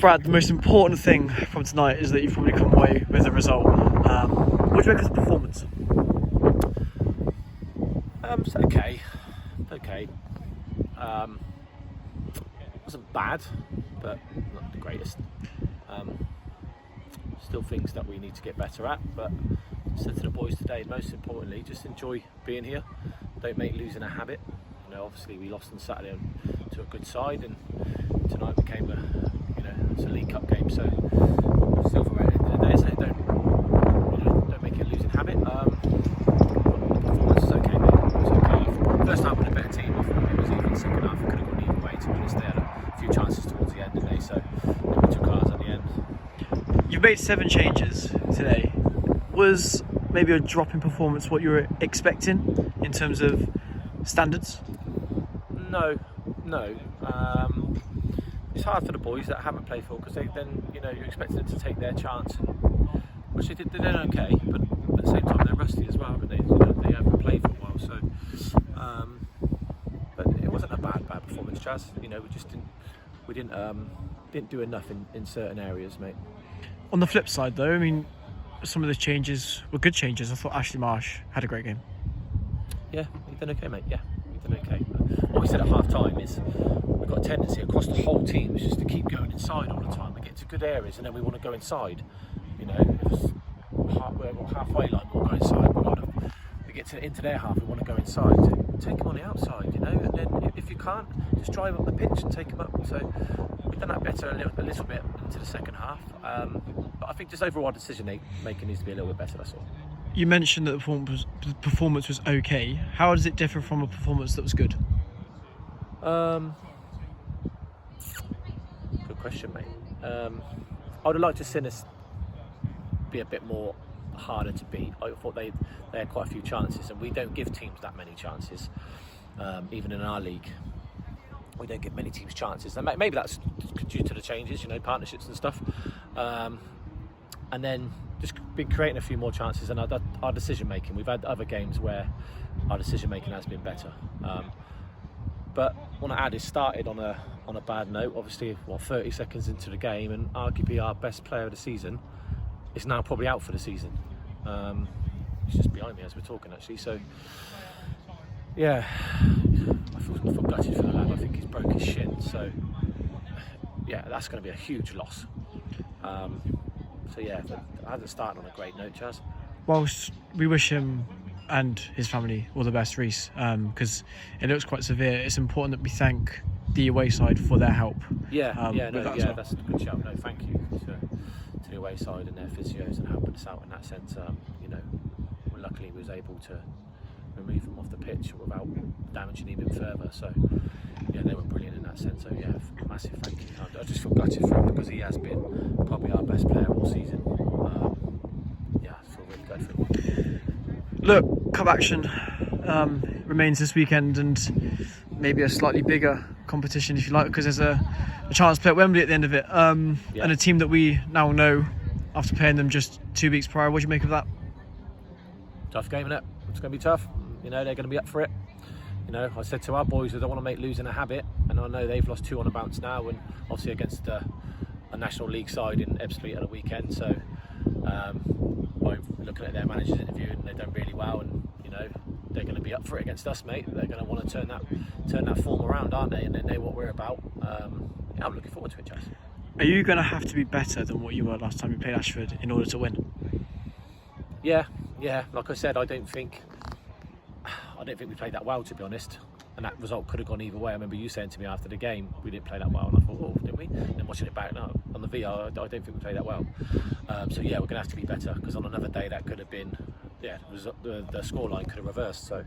Brad, the most important thing from tonight is that you've probably come away with a result. What do you make of the performance? It's okay. Wasn't bad, but not the greatest. Still things that we need to get better at, but I said to the boys today, most importantly, just enjoy being here. Don't make losing a habit. Obviously we lost on Saturday to a good side, and tonight became it's a League Cup game, so still for at the end of the day, so don't make it a losing habit. The performance is okay, mate. It was okay. First half with a better team. I thought it was even. Second half it could have gone either way. To be honest, they had a few chances towards the end, didn't they? So we took ours at the end. You've made 7 changes today. Was maybe a drop in performance what you were expecting in terms of standards? No. It's hard for the boys that haven't played football, because you expect them to take their chance, which they did. They did okay, but at the same time they're rusty as well, haven't they? They haven't played for a while, so. But it wasn't a bad performance, Chaz. We didn't do enough in certain areas, mate. On the flip side, though, I mean, some of the changes were good changes. I thought Ashley Marsh had a great game. Yeah, he did okay, mate. Yeah, he did okay. But what we said at half time is we've got a tendency across the whole team is just to keep going inside all the time. We get to good areas and then we want to go inside. If we're halfway line, we'll go inside. We get into their half, we want to go inside. Take them on the outside, and then if you can't, just drive up the pitch and take them up. So we've done that better a little bit into the second half. But I think just overall decision making needs to be a little bit better, that's all. You mentioned that the performance was okay. How does it differ from a performance that was good? Good question, mate. I would have liked to see us be a bit more harder to beat. I thought they had quite a few chances, and we don't give teams that many chances. Even in our league, we don't give many teams chances. And maybe that's due to the changes, partnerships and stuff. And then just been creating a few more chances, and our decision making. We've had other games where our decision making has been better. But I want to add, it started on a bad note. Obviously, 30 seconds into the game, and arguably our best player of the season is now probably out for the season. He's just behind me as we're talking, actually. So, yeah, I feel gutted for the lad. I think he's broke his shin. So, yeah, that's going to be a huge loss. So, yeah, it hasn't started on a great note, Chaz. Whilst we wish him and his family all the best, Reece, because it looks quite severe, it's important that we thank the away side for their help. That's a good shout. No, thank you to the away side and their physios and helping us out in that sense. Luckily we was able to remove him off the pitch without damaging him even further. So yeah, they were brilliant in that sense. So yeah, massive thank you. I just feel gutted for him because he has been probably our best player all season. I feel really good for him. Look, cup action remains this weekend, and maybe a slightly bigger competition, if you like, because there's a chance to play at Wembley at the end of it, and a team that we now know after playing them just 2 weeks prior. What do you make of that? Tough game, innit? It's going to be tough. They're going to be up for it. I said to our boys, I don't want to make losing a habit, and I know they've lost 2 on a bounce now, and obviously against a National League side in Ebbsfleet at the weekend. So by looking at their manager's interview, and they've done really well, and they're going to be up for it against us, mate. They're going to want to turn that form around, aren't they? And they know what we're about. I'm looking forward to it, Jess. Are you going to have to be better than what you were last time you played Ashford in order to win? Yeah. Like I said, I don't think we played that well, to be honest. And that result could have gone either way. I remember you saying to me after the game, we didn't play that well, and I thought, oh, didn't we? And watching it back now on the VR, I don't think we played that well. So yeah, we're going to have to be better, because on another day that could have been, the scoreline could have reversed. So